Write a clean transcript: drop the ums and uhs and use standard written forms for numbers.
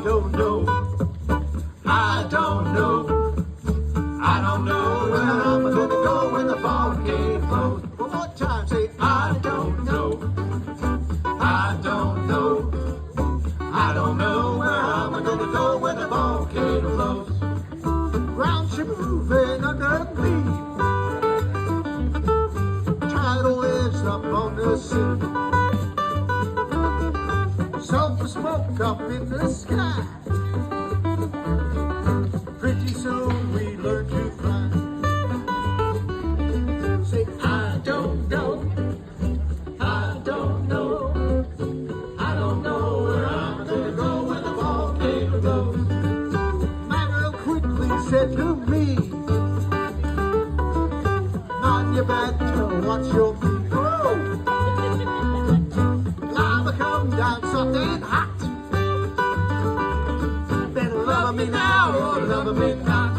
don't know. I don't know. I don't know where I'm gonna go when the volcano blows. One more time, say I don't know. I don't know. I don't know where I'm gonna go when the volcano blows. Ground ship moving under me. Tidal waves up on the sea. Sulfur smoke up in the sky. Pretty soon we learn to fly. Say, I don't know. I don't know. I don't know where I'm gonna go when the volcano blows. My girl quickly said to me, on your back to watch your feet. Lava come down soft and hot. Better love me now or love me not.